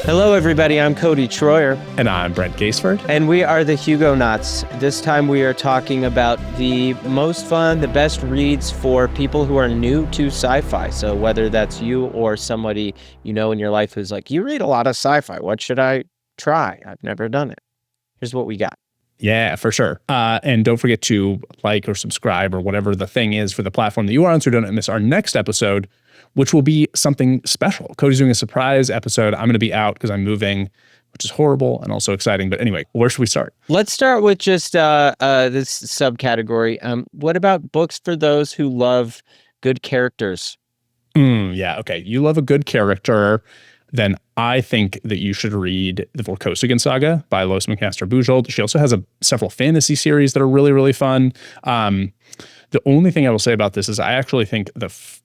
Hello, everybody. I'm Cody Troyer. And I'm Brent Gaisford. And we are the Hugonauts. This time we are talking about the most fun, the best reads for people who are new to sci-fi. So whether that's you or somebody you know in your life who's like, you read a lot of sci-fi. What should I try? I've never done it. Here's what we got. Yeah, for sure. And don't forget to like or subscribe or whatever the thing is for the platform that you are on so don't miss our next episode, which will be something special. Cody's doing a surprise episode. I'm going to be out because I'm moving, which is horrible and also exciting. But anyway, where should we start? Let's start with just this subcategory. What about books for those who love good characters? Yeah, okay. You love a good character. Then I think that you should read the Vorkosigan Saga by Lois, McMaster, Bujold. She also has several fantasy series that are really, really fun. The only thing I will say about this is I actually think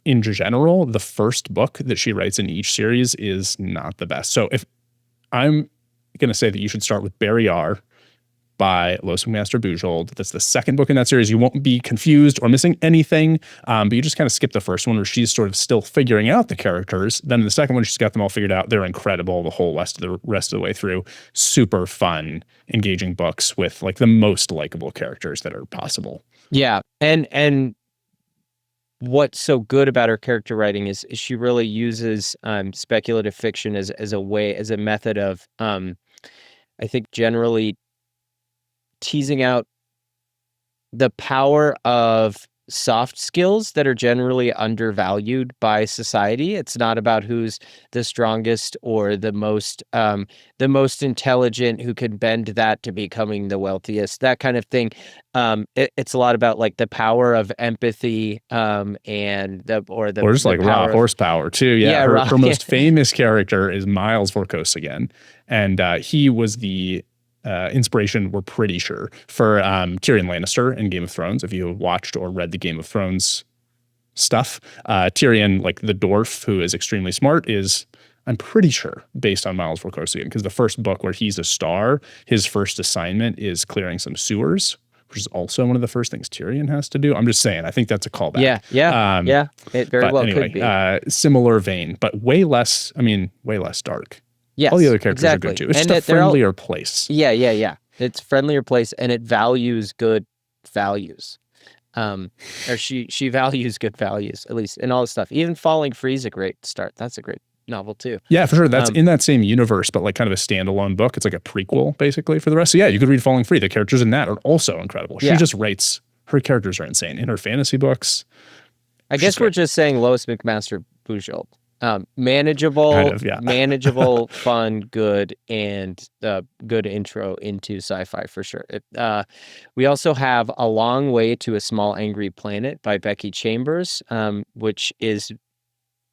in general, the first book that she writes in each series is not the best. So if I'm going to say that you should start with Weir by Lois McMaster Bujold. That's the second book in that series. You won't be confused or missing anything, but you just kind of skip the first one where she's sort of still figuring out the characters. Then in the second one, she's got them all figured out. They're incredible the whole rest of the way through. Super fun, engaging books with like the most likable characters that are possible. Yeah, and what's so good about her character writing is she really uses speculative fiction as a method of, I think, generally teasing out the power of soft skills that are generally undervalued by society. It's not about who's the strongest or the most intelligent who can bend that to becoming the wealthiest, that kind of thing. It's a lot about like the power of empathy or just like raw horsepower too. Yeah, her most famous character is Miles Vorkosigan, and he was the inspiration, we're pretty sure, for Tyrion Lannister in Game of Thrones. If you watched or read the Game of Thrones stuff, Tyrion, like the dwarf who is extremely smart, is, I'm pretty sure, based on Miles Vorkosigan, because the first book where he's a star, his first assignment is clearing some sewers, which is also one of the first things Tyrion has to do. I'm just saying, I think that's a callback. Yeah. It very well could be. Similar vein, but way less dark. Yes, all the other characters are good too. It's just a friendlier place. Yeah. It's a friendlier place, and it values good values. Or she values good values, at least in all this stuff. Even Falling Free is a great start. That's a great novel too. Yeah, for sure. That's in that same universe, but like kind of a standalone book. It's like a prequel basically for the rest. So yeah, you could read Falling Free. The characters in that are also incredible. She just writes, her characters are insane in her fantasy books. I guess we're just saying Lois McMaster Bujold. Manageable, kind of, yeah. Manageable, fun, good, and good intro into sci-fi for sure. We also have A Long Way to a Small Angry Planet by Becky Chambers, which is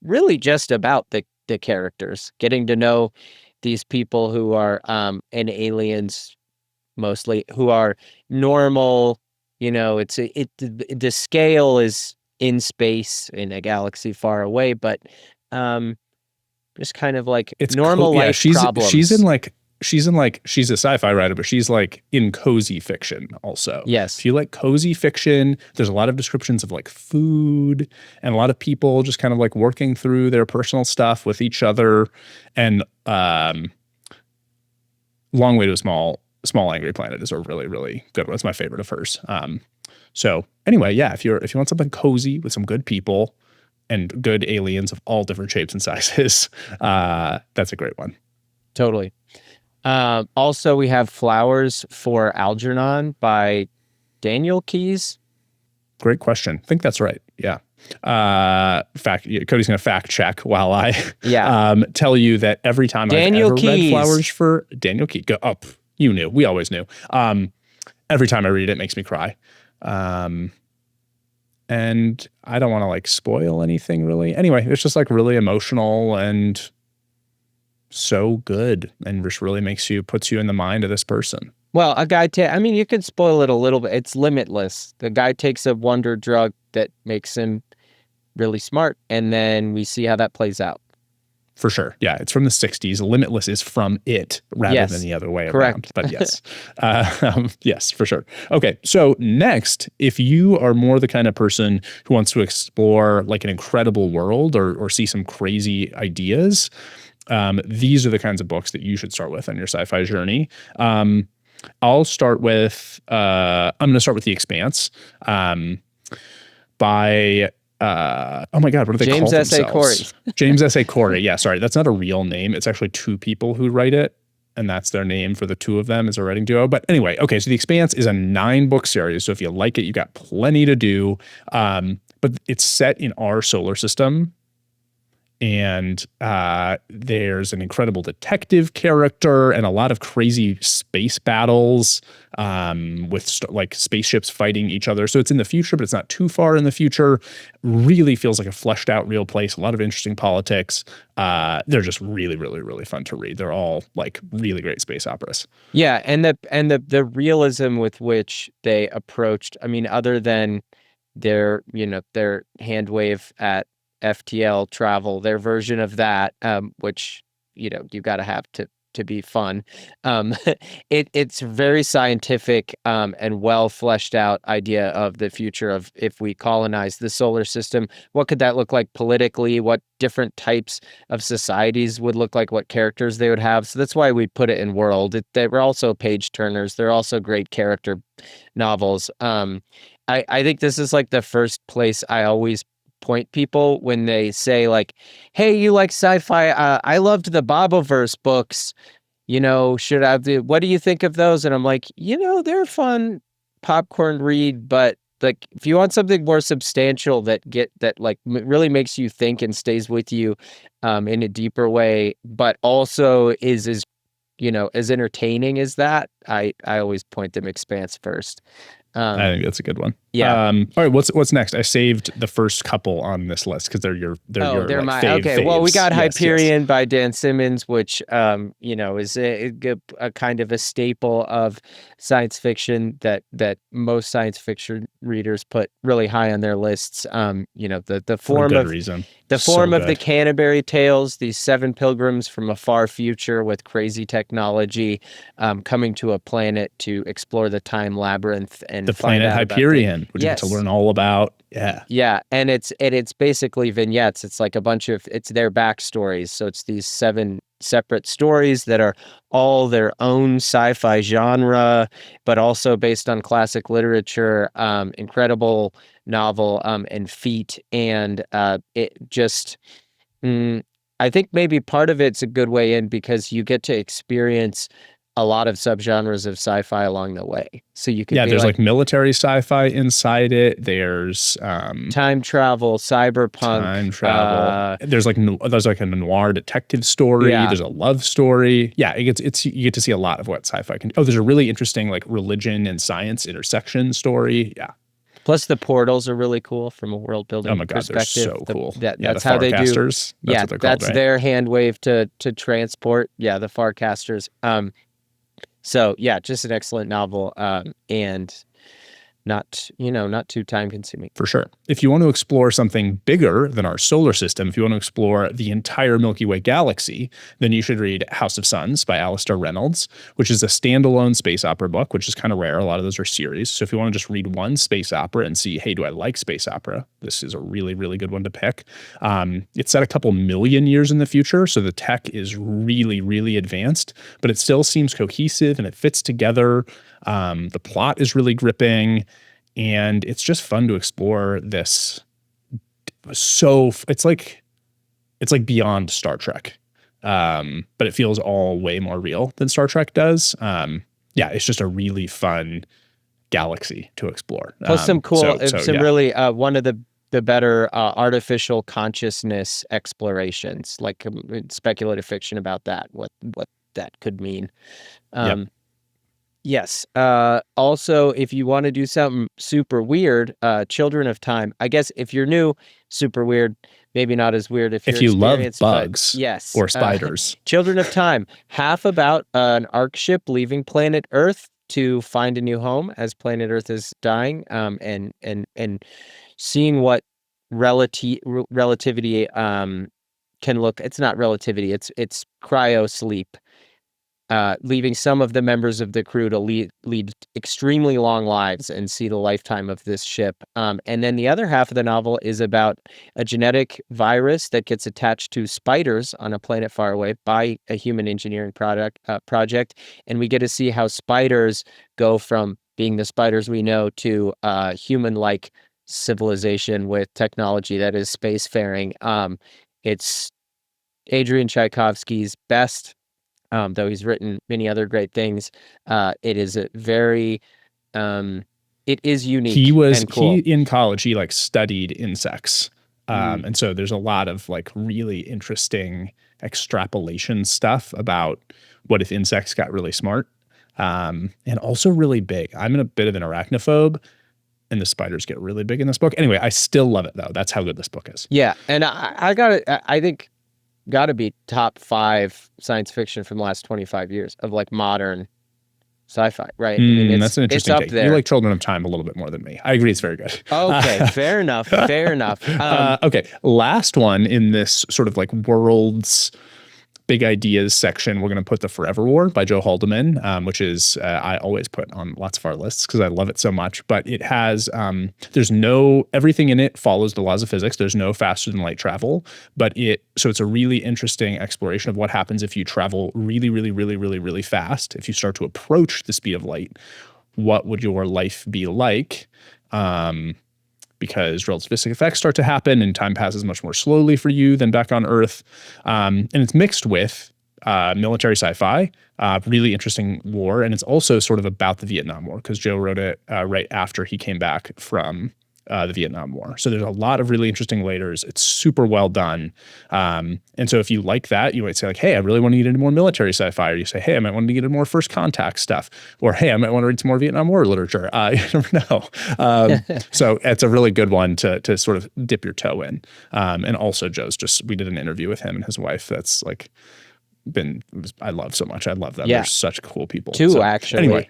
really just about the characters, getting to know these people who are and aliens mostly, who are normal. You know, the scale is in space in a galaxy far away, but just kind of like it's normal life problems. She's a sci-fi writer, but she's like in cozy fiction also. Yes. If you like cozy fiction, there's a lot of descriptions of like food and a lot of people just kind of like working through their personal stuff with each other. And Long Way to a Small Angry Planet is a really, really good one. It's my favorite of hers. So anyway, yeah, if you want something cozy with some good people and good aliens of all different shapes and sizes, that's a great one. Totally. Also, we have Flowers for Algernon by Daniel Keyes. Great question. I think that's right. Yeah. Cody's going to fact check while I tell you that every time I've ever read Flowers for Daniel Keyes, go up. You knew. We always knew. Every time I read it, it makes me cry. And I don't want to like spoil anything really. Anyway, it's just like really emotional and so good and just really puts you in the mind of this person. Well, you could spoil it a little bit. It's limitless. The guy takes a wonder drug that makes him really smart, and then we see how that plays out. For sure. Yeah, it's from the 60s. Limitless is from it rather than the other way around. But yes. Yes, for sure. Okay, so next, if you are more the kind of person who wants to explore like an incredible world or see some crazy ideas, These are the kinds of books that you should start with on your sci-fi journey. I'll start with I'm going to start with The Expanse, by oh my god, what do they James call S. A. Corey. themselves? James S. A. Corey. Yeah, sorry, that's not a real name. It's actually two people who write it, and that's their name for the two of them as a writing duo. But anyway, okay, so The Expanse is a 9-book series. So if you like it, you got plenty to do. But it's set in our solar system. And there's an incredible detective character and a lot of crazy space battles with like spaceships fighting each other. So it's in the future, but it's not too far in the future. Really feels like a fleshed out real place. A lot of interesting politics. They're just really, really, really fun to read. They're all like really great space operas. Yeah, and the realism with which they approached, I mean, other than their hand wave at FTL travel, their version of that, which you got to have to be fun. It's very scientific and well fleshed out idea of the future of if we colonize the solar system, what could that look like politically? What different types of societies would look like? What characters they would have? So that's why we put it in world. They were also page turners. They're also great character novels. I think this is like the first place I always point people when they say like, hey, you like sci-fi, I loved the Boboverse books, should I do, what do you think of those? And I'm like, they're fun popcorn read, but like if you want something more substantial that like really makes you think and stays with you in a deeper way, but also is as as entertaining as that, I always point them Expanse first. I think that's a good one. Yeah. All right. What's next? I saved the first couple on this list because they're your like, my okay. Well, we got Yes, Hyperion by Dan Simmons, which is a kind of a staple of science fiction that most science fiction readers put really high on their lists. The form for a good of reason. the form of the Canterbury Tales, these 7 pilgrims from a far future with crazy technology, coming to a planet to explore the time labyrinth and the find planet out Hyperion, which yes. you get to learn all about. Yeah, and it's basically vignettes. It's like it's their backstories. So it's these 7 separate stories that are all their own sci-fi genre, but also based on classic literature. Incredible novel and feat, and it just. I think maybe part of it's a good way in because you get to experience a lot of subgenres of sci-fi along the way. So you could there's like military sci-fi inside it. There's time travel, cyberpunk, time travel. There's like a noir detective story. Yeah. There's a love story. Yeah, you get to see a lot of what sci-fi can do. Oh, there's a really interesting like religion and science intersection story. Yeah. Plus the portals are really cool from a world building perspective. They're so cool. That's how they do. That's what they're called, that's right? their hand wave to transport. Yeah, the Farcasters. So yeah, just an excellent novel, and not too time consuming. For sure. If you want to explore something bigger than our solar system, if you want to explore the entire Milky Way galaxy, then you should read House of Suns by Alastair Reynolds, which is a standalone space opera book, which is kind of rare. A lot of those are series. So if you want to just read one space opera and see, hey, do I like space opera? This is a really, really good one to pick. It's set a couple million years in the future, so the tech is really, really advanced, but it still seems cohesive and it fits together. The plot is really gripping. And it's just fun to explore this. So it's like beyond Star Trek, but it feels all way more real than Star Trek does. It's just a really fun galaxy to explore. Plus some cool, really one of the better artificial consciousness explorations, like speculative fiction about that, what that could mean. Yes. Also, if you want to do something super weird, Children of Time. I guess if you're new, super weird. Maybe not as weird if you love bugs, yes, or spiders. Children of Time, half about an ARC ship leaving planet Earth to find a new home as planet Earth is dying, and seeing what relativity can look. It's not relativity. It's cryo sleep. leaving some of the members of the crew to lead extremely long lives and see the lifetime of this ship. And then the other half of the novel is about a genetic virus that gets attached to spiders on a planet far away by a human engineering project. And we get to see how spiders go from being the spiders we know to human-like civilization with technology that is spacefaring. It's Adrian Tchaikovsky's best, though he's written many other great things. It is a very, it is unique and cool. In college, he like studied insects. And so there's a lot of like really interesting extrapolation stuff about what if insects got really smart, and also really big. I'm a bit of an arachnophobe, and the spiders get really big in this book. Anyway, I still love it though. That's how good this book is. Yeah, and I think got to be top 5 science fiction from the last 25 years of like modern sci-fi, right? I mean, that's an interesting it's up take. there. You like Children of Time a little bit more than me. I agree, it's very good. Okay, fair enough. Okay, last one in this sort of like worlds big ideas section, we're going to put The Forever War by Joe Haldeman, which is I always put on lots of our lists because I love it so much. But it has everything in it follows the laws of physics. There's no faster than light travel, but so it's a really interesting exploration of what happens if you travel really, really, really, really, really fast. If you start to approach the speed of light, what would your life be like? Because relativistic effects start to happen and time passes much more slowly for you than back on Earth. And it's mixed with military sci-fi, really interesting war. And it's also sort of about the Vietnam War because Joe wrote it right after he came back from the Vietnam War. So there's a lot of really interesting layers. It's super well done. And so if you like that, you might say like, hey, I really want to get into more military sci-fi. Or you say, hey, I might want to get into more first contact stuff. Or, hey, I might want to read some more Vietnam War literature. You never know. So it's a really good one to sort of dip your toe in. And also Joe's we did an interview with him and his wife that's like, I love so much. I love them. Yeah. They're such cool people. Too, actually. Anyway.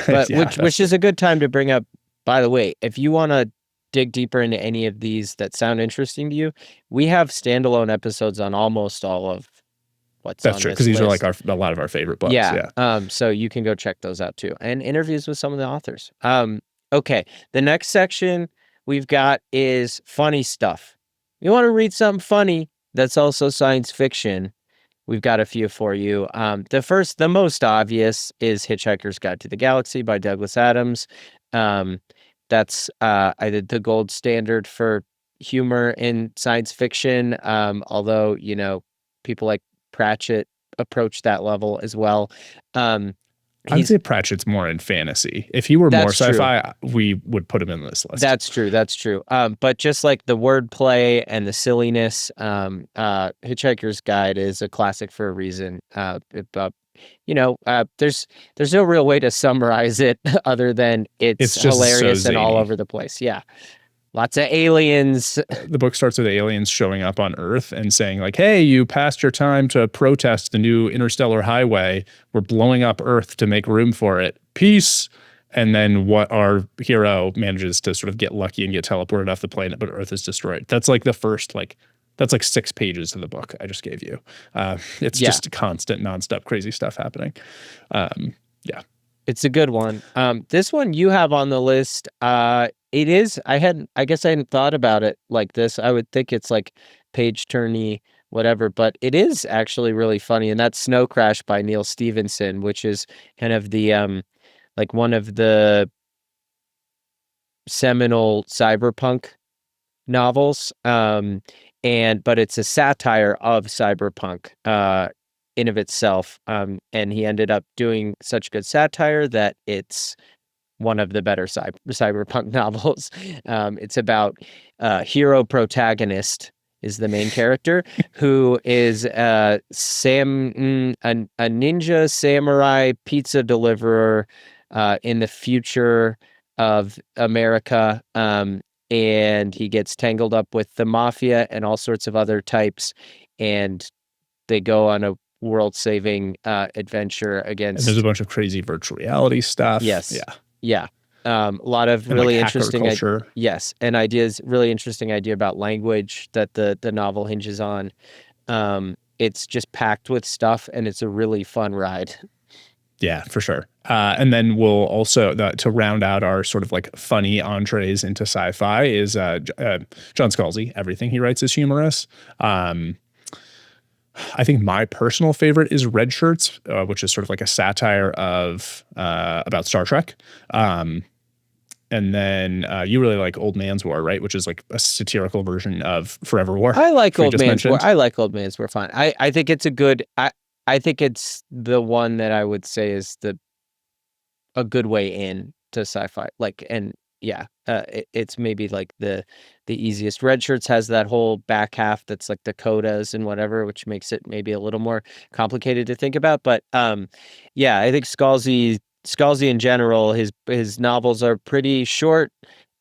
But which is a good time to bring up. By the way, if you want to dig deeper into any of these that sound interesting to you, we have standalone episodes on almost all of what's on this list. That's true, because these are like a lot of our favorite books. Yeah. So you can go check those out too. And interviews with some of the authors. Okay. The next section we've got is funny stuff. You want to read something funny that's also science fiction, we've got a few for you. The most obvious is Hitchhiker's Guide to the Galaxy by Douglas Adams. That's the gold standard for humor in science fiction. Although, people like Pratchett approach that level as well. I'd say Pratchett's more in fantasy. If he were more sci-fi, we would put him in this list. That's true. But just like the wordplay and the silliness, Hitchhiker's Guide is a classic for a reason. There's no real way to summarize it other than it's just hilarious and all over the place. Yeah. Lots of aliens. The book starts with aliens showing up on Earth and saying like, hey, you passed your time to protest the new interstellar highway. We're blowing up Earth to make room for it. Peace. And then what our hero manages to sort of get lucky and get teleported off the planet, but Earth is destroyed. That's like the first, that's like 6 pages of the book I just gave you. It's just constant, nonstop, crazy stuff happening. Yeah. It's a good one. This one you have on the list, it is, I guess I hadn't thought about it like this. I would think it's like page turny, whatever, but it is actually really funny. And that's Snow Crash by Neal Stephenson, which is kind of the, like one of the seminal cyberpunk novels. But it's a satire of cyberpunk, in of itself. And he ended up doing such good satire that it's one of the better cyberpunk novels. It's about hero protagonist is the main character who is a ninja samurai pizza deliverer in the future of America. And he gets tangled up with the mafia and all sorts of other types. And they go on a world-saving adventure against... And there's a bunch of crazy virtual reality stuff. Yes. Yeah. A lot of really interesting... Yes. And really interesting idea about language that the novel hinges on. it's just packed with stuff, and it's a really fun ride. Yeah, for sure. And then we'll also, to round out our sort of like funny entrees into sci-fi is John Scalzi. Everything he writes is humorous. I think my personal favorite is Red Shirts, which is sort of like a satire of about Star Trek. And then you really like Old Man's War, right? Which is like a satirical version of Forever War. I like Old Man's War. I like Old Man's War. Fine. I think it's a good. I think it's the one that I would say is a good way in to sci-fi. Like, and yeah, it's maybe like the easiest. Red Shirts has that whole back half that's like the codas and whatever, which makes it maybe a little more complicated to think about. But yeah, I think Scalzi in general, his novels are pretty short.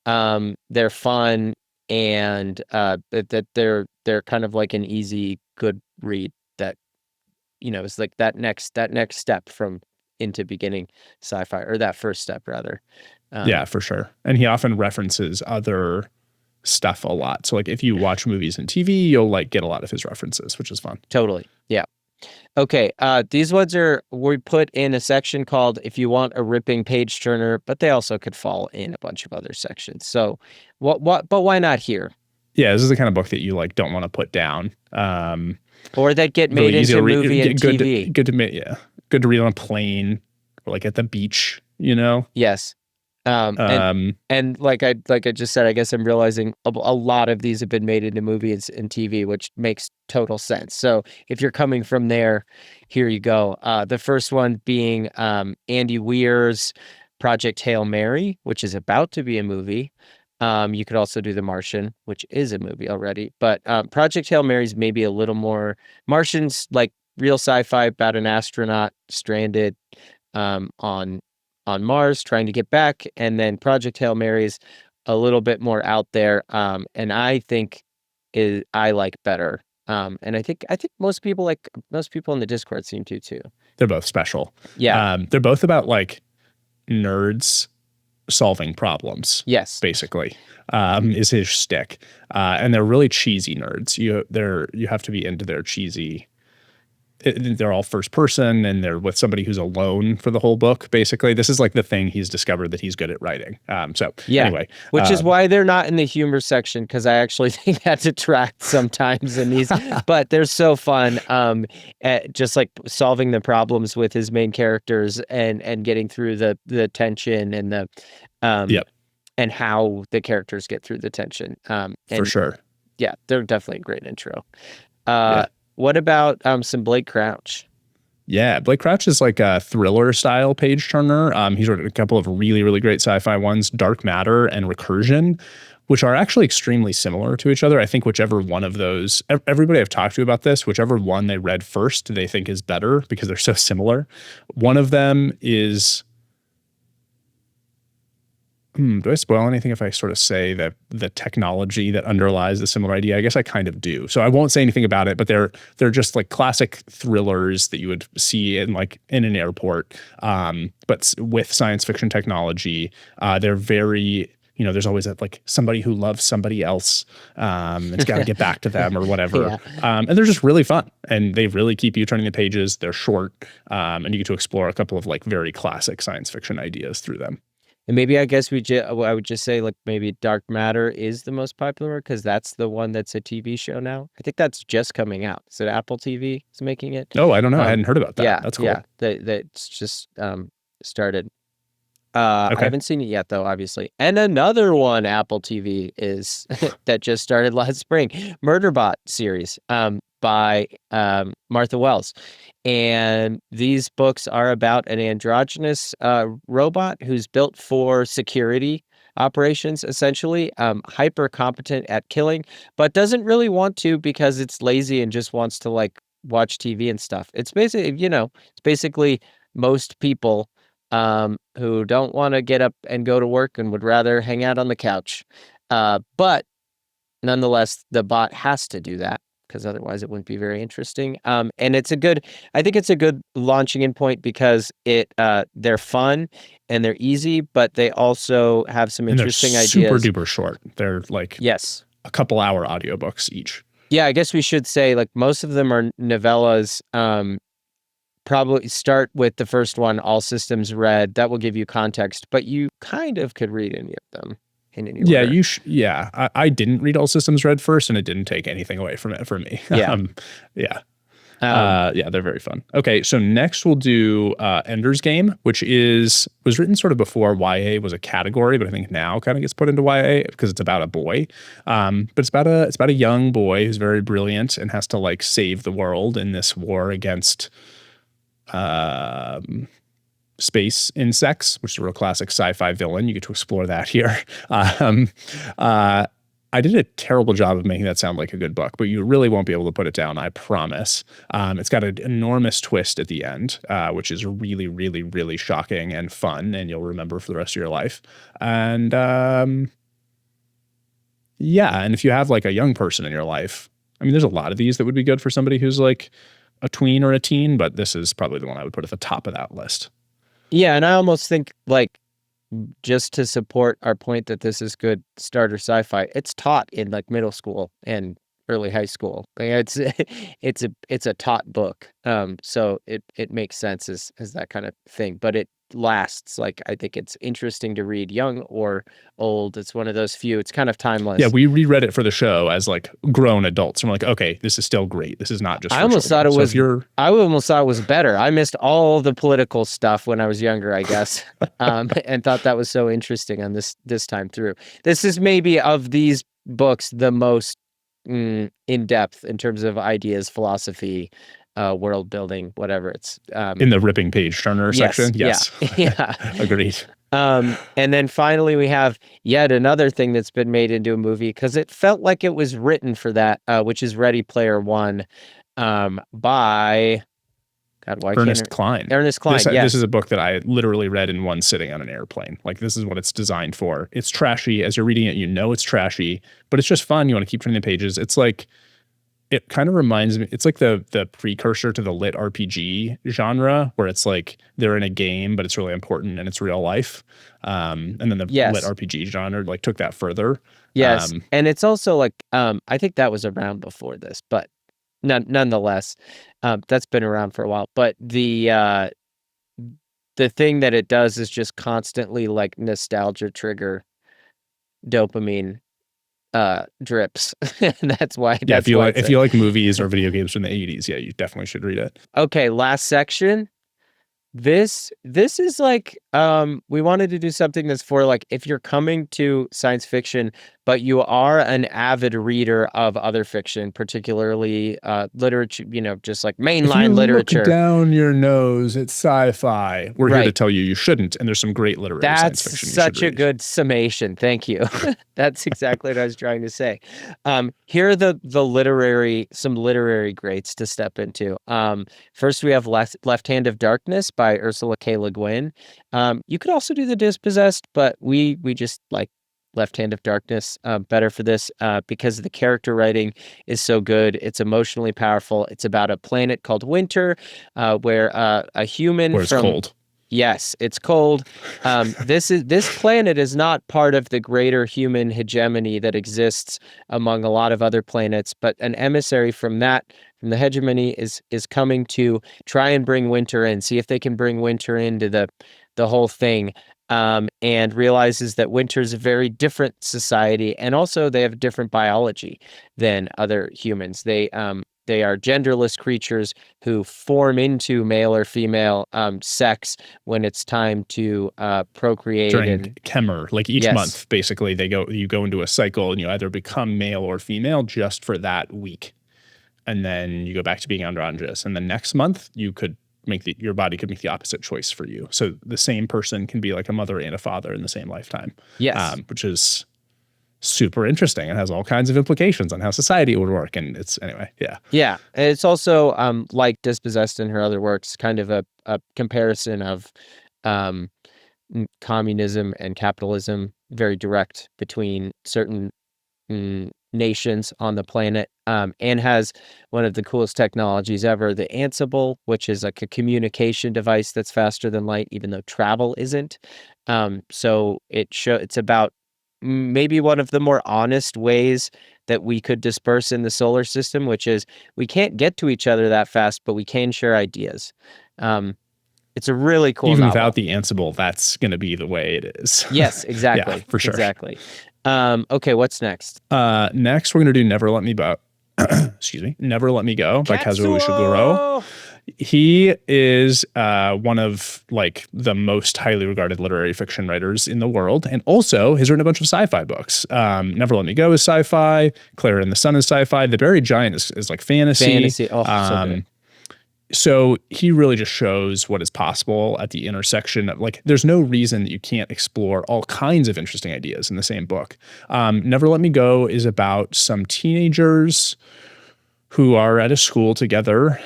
They're fun, and that they're kind of like an easy, good read that, is like that next step from into beginning sci-fi, or that first step rather. Yeah, for sure. And he often references other stuff a lot. So like if you watch movies and TV, you'll like get a lot of his references, which is fun. Totally. Yeah. Okay. These ones we put in a section called "If You Want a Ripping Page Turner," but they also could fall in a bunch of other sections. So but why not here? Yeah, this is the kind of book that you like don't want to put down. Or that get made really into movie and TV. Good to read on a plane or like at the beach, Yes. And like I just said, I guess I'm realizing a lot of these have been made into movies and TV, which makes total sense. So if you're coming from there, here you go. The first one being Andy Weir's Project Hail Mary, which is about to be a movie. You could also do The Martian, which is a movie already. But Project Hail Mary is maybe a little more. Martian's like real sci-fi about an astronaut stranded on Mars trying to get back, and then Project Hail Mary is a little bit more out there, and I think I like better. And I think most people in the Discord seem to too. They're both special. Yeah. They're both about like nerds solving problems. Yes. Basically, is his shtick. And they're really cheesy nerds. You have to be into their cheesy. They're all first person, and they're with somebody who's alone for the whole book. Basically, this is like the thing he's discovered that he's good at writing. Anyway, which is why they're not in the humor section, because I actually think that detracts sometimes in these. But they're so fun, just like solving the problems with his main characters and getting through the tension and the and how the characters get through the tension. For sure. Yeah, they're definitely a great intro. What about some Blake Crouch? Yeah, Blake Crouch is like a thriller style page turner. He's written a couple of really, really great sci-fi ones, Dark Matter and Recursion, which are actually extremely similar to each other. I think whichever one of those, everybody I've talked to about this, whichever one they read first, they think is better because they're so similar. One of them is... do I spoil anything if I sort of say that the technology that underlies the similar idea? I guess I kind of do. So I won't say anything about it, but they're just like classic thrillers that you would see in an airport, but with science fiction technology. They're very, there's always that like somebody who loves somebody else. It's got to get back to them or whatever. And they're just really fun, and they really keep you turning the pages. They're short, and you get to explore a couple of like very classic science fiction ideas through them. And maybe I guess I would just say like maybe Dark Matter is the most popular because that's the one that's a TV show now. I think that's just coming out. Is it Apple TV is making it? Oh, I don't know. I hadn't heard about that. Yeah, that's cool. Yeah, that's just started. I haven't seen it yet though, obviously. And another one Apple TV is that just started last spring, Murderbot series by Martha Wells. And these books are about an androgynous robot who's built for security operations, essentially, hyper competent at killing, but doesn't really want to because it's lazy and just wants to like watch TV and stuff. It's basically most people who don't want to get up and go to work and would rather hang out on the couch. But nonetheless, the bot has to do that, because otherwise it wouldn't be very interesting. And I think it's a good launching in point because they're fun and they're easy, but they also have some interesting ideas. Super duper short. They're like a couple hour audiobooks each. Yeah, I guess we should say like most of them are novellas. Probably start with the first one, All Systems Red. That will give you context, but you kind of could read any of them in any Yeah, order. yeah. I didn't read All Systems Red first, and it didn't take anything away from it for me. Yeah. Yeah. Um, Yeah, they're very fun. Okay, so next we'll do Ender's Game, which was written sort of before YA was a category, but I think now kind of gets put into YA because it's about a boy. But it's about a young boy who's very brilliant and has to like save the world in this war against space insects, which is a real classic sci-fi villain. You get to explore that here. Um, I did a terrible job of making that sound like a good book, but you really won't be able to put it down, I promise. It's got an enormous twist at the end, which is really, really, really shocking and fun, and you'll remember for the rest of your life. And yeah, and if you have like a young person in your life, I mean, there's a lot of these that would be good for somebody who's like a tween or a teen, but this is probably the one I would put at the top of that list. yeah, and I almost think like just to support our point that this is good starter sci-fi, it's taught in like middle school and early high school. Like, it's a taught book. So it makes sense as that kind of thing, but it lasts. Like I think it's interesting to read young or old. It's one of those few. It's kind of timeless. Yeah, we reread it for the show as like grown adults, and we're like, okay, this is still great. This is not just. I For almost children. thought it So was. if you're, I almost thought it was better. I missed all the political stuff when I was younger, I guess, and thought that was so interesting on this time through. This is maybe of these books the most in depth in terms of ideas, philosophy, world building, whatever. It's in the ripping page turner yes, section, yes, yeah. agreed. And then finally we have yet another thing that's been made into a movie because it felt like it was written for that, which is Ready Player One, by God, why Ernest can't Cline. Ernest Cline? Yes. This is a book that I literally read in one sitting on an airplane. Like this is what it's designed for. It's trashy. As you're reading it, you know it's trashy, but it's just fun. You want to keep turning the pages. It's like it kind of reminds me. It's like the precursor to the lit RPG genre, where it's like they're in a game, but it's really important and it's real life. And then the lit RPG genre like took that further. Yes, and it's also like I think that was around before this, but nonetheless, that's been around for a while. But the thing that it does is just constantly like nostalgia trigger dopamine drips. And that's why. Yeah, if you like movies or video games from the 80s, yeah, you definitely should read it. Okay, last section. This is like we wanted to do something that's for like if you're coming to science fiction but you are an avid reader of other fiction, particularly literature, just like mainline literature. Look down your nose at sci-fi. We're here to tell you shouldn't, and there's some great literary science fiction. That's such a good summation. Thank you. That's exactly what I was trying to say. Here are some literary greats to step into. First we have Left Hand of Darkness by Ursula K. Le Guin. You could also do The Dispossessed, but we just like Left Hand of Darkness better for this because the character writing is so good. It's emotionally powerful. It's about a planet called Winter, where a human where it's cold. Yes, it's cold. This planet is not part of the greater human hegemony that exists among a lot of other planets, but an emissary from the hegemony is coming to try and bring winter in, see if they can bring winter into the whole thing, and realizes that winter is a very different society, and also they have different biology than other humans. They are genderless creatures who form into male or female sex when it's time to procreate. During Kemmer, like each month, basically, you go into a cycle and you either become male or female just for that week. And then you go back to being androgynous. And the next month, your body could make the opposite choice for you. So the same person can be like a mother and a father in the same lifetime. Yes. Which is super interesting and has all kinds of implications on how society would work. And it's anyway, yeah. Yeah. It's also like Dispossessed in her other works, kind of a comparison of communism and capitalism, very direct between certain nations on the planet, and has one of the coolest technologies ever, the Ansible, which is like a communication device that's faster than light, even though travel isn't. So it's about maybe one of the more honest ways that we could disperse in the solar system, which is we can't get to each other that fast, but we can share ideas. It's a really cool Even novel. without the Ansible, that's going to be the way it is. Yes, exactly. Yeah, for sure. Exactly. Okay, what's next? Next, we're going to do Never Let Me Go. Excuse me. Never Let Me Go by Kazuo Ishiguro. He is one of like the most highly regarded literary fiction writers in the world, and also has written a bunch of sci-fi books. Never Let Me Go is sci-fi. Clara and the Sun is sci-fi. The Buried Giant is like fantasy. Fantasy. Oh, so good. So he really just shows what is possible at the intersection of like, there's no reason that you can't explore all kinds of interesting ideas in the same book. Never Let Me Go is about some teenagers who are at a school together.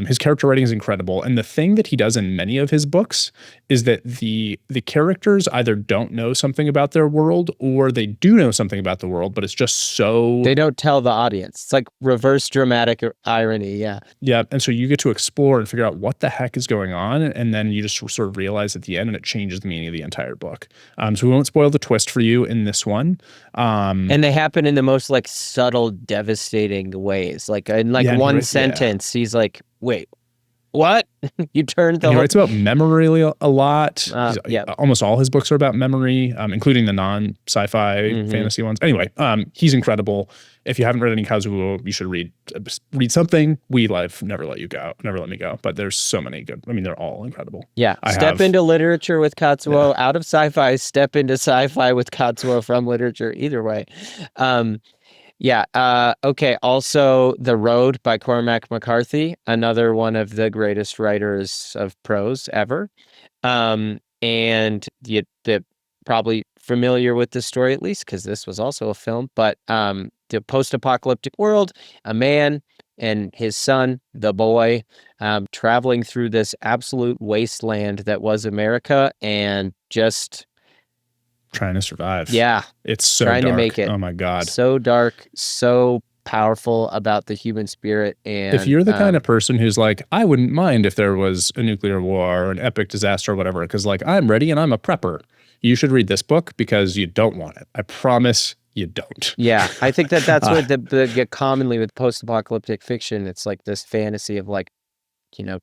His character writing is incredible. And the thing that he does in many of his books is that the characters either don't know something about their world or they do know something about the world, but it's just so... They don't tell the audience. It's like reverse dramatic irony, yeah. Yeah, and so you get to explore and figure out what the heck is going on, and then you just sort of realize at the end, and it changes the meaning of the entire book. So we won't spoil the twist for you in this one. And they happen in the most like subtle, devastating ways. Like in like one sentence, he's like, wait, what? You turned the He writes about memory a lot. Yeah. Almost all his books are about memory, including the non-sci-fi fantasy ones. Anyway, he's incredible. If you haven't read any Kazuo, you should read something. We love Never Let Me Go. But there's so many good. I mean, they're all incredible. Yeah. Step into literature with Kazuo. Out of sci-fi, step into sci-fi with Kazuo from literature. Either way. Okay. Also, The Road by Cormac McCarthy, another one of the greatest writers of prose ever. And you're probably familiar with the story, at least, because this was also a film. But the post-apocalyptic world, a man and his son, the boy, traveling through this absolute wasteland that was America and just... trying to survive. Yeah. It's so trying dark. to make it. Oh my God. So dark, so powerful about the human spirit. And if you're the kind of person who's like, I wouldn't mind if there was a nuclear war or an epic disaster or whatever, because like I'm ready and I'm a prepper, you should read this book because you don't want it. I promise you don't. Yeah. I think that's what the commonly with post-apocalyptic fiction, it's like this fantasy of like,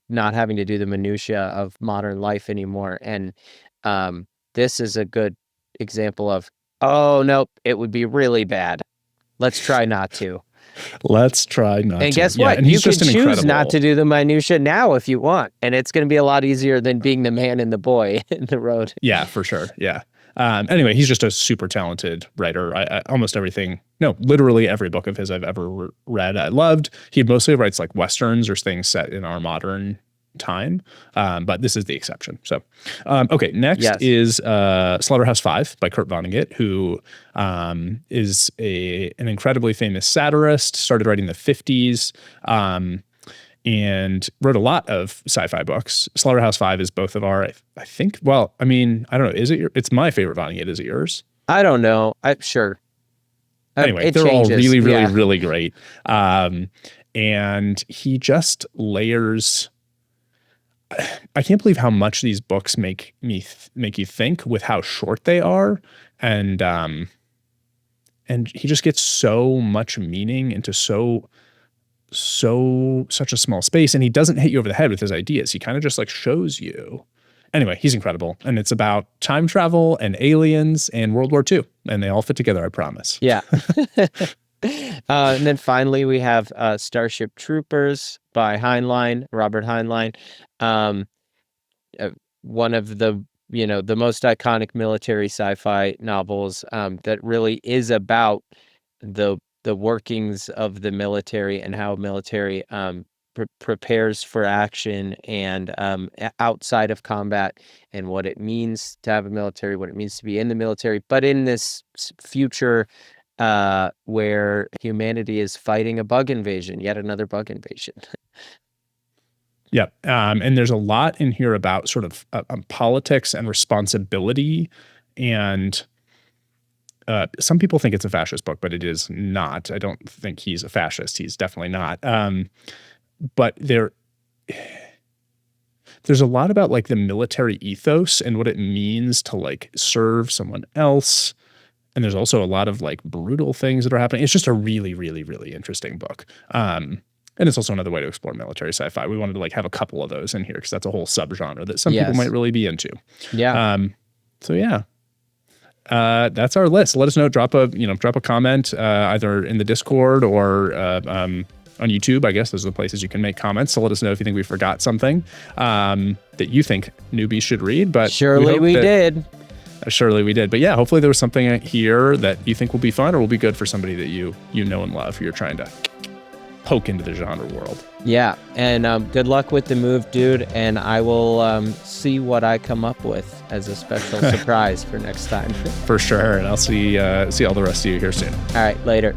not having to do the minutia of modern life anymore. And this is a good example of, oh, nope, it would be really bad. Let's try not to. Let's try not to. And guess what? And you can choose not to do the minutia now if you want. And it's going to be a lot easier than being the man and the boy in The Road. Yeah, for sure. Yeah. Anyway, he's just a super talented writer. Almost literally every book of his I've ever read, I loved. He mostly writes like Westerns or things set in our modern time, but this is the exception. So, okay, next is Slaughterhouse-Five by Kurt Vonnegut, who is an incredibly famous satirist, started writing in the 50s, and wrote a lot of sci-fi books. Slaughterhouse-Five is both of our, I think, well, I mean, I don't know, it's my favorite Vonnegut. Is it yours? I don't know. Sure. Anyway, they're all really, really, really great. And he just layers... I can't believe how much these books make you think with how short they are, and he just gets so much meaning into such a small space, and he doesn't hit you over the head with his ideas. He kind of just like shows you. Anyway, he's incredible, and it's about time travel and aliens and World War II, and they all fit together. I promise. Yeah. And then finally we have Starship Troopers by Robert Heinlein. One of the most iconic military sci-fi novels that really is about the workings of the military and how military prepares for action and outside of combat, and what it means to have a military, what it means to be in the military, but in this future where humanity is fighting a bug invasion, yet another bug invasion. Yeah. And there's a lot in here about sort of politics and responsibility. And some people think it's a fascist book, but it is not. I don't think he's a fascist. He's definitely not. But there's a lot about like the military ethos and what it means to like serve someone else and there's also a lot of like brutal things that are happening. It's just a really, really, really interesting book. And it's also another way to explore military sci-fi. We wanted to like have a couple of those in here because that's a whole subgenre that some people might really be into. Yeah. So yeah, that's our list. Let us know. Drop a comment either in the Discord or on YouTube. I guess those are the places you can make comments. So let us know if you think we forgot something that you think newbies should read. But surely we did. Surely we did. But yeah, hopefully there was something here that you think will be fun or will be good for somebody that you know and love who you're trying to poke into the genre world. Yeah, and good luck with the move, dude, and I will see what I come up with as a special surprise for next time. For sure, and I'll see all the rest of you here soon. All right, later.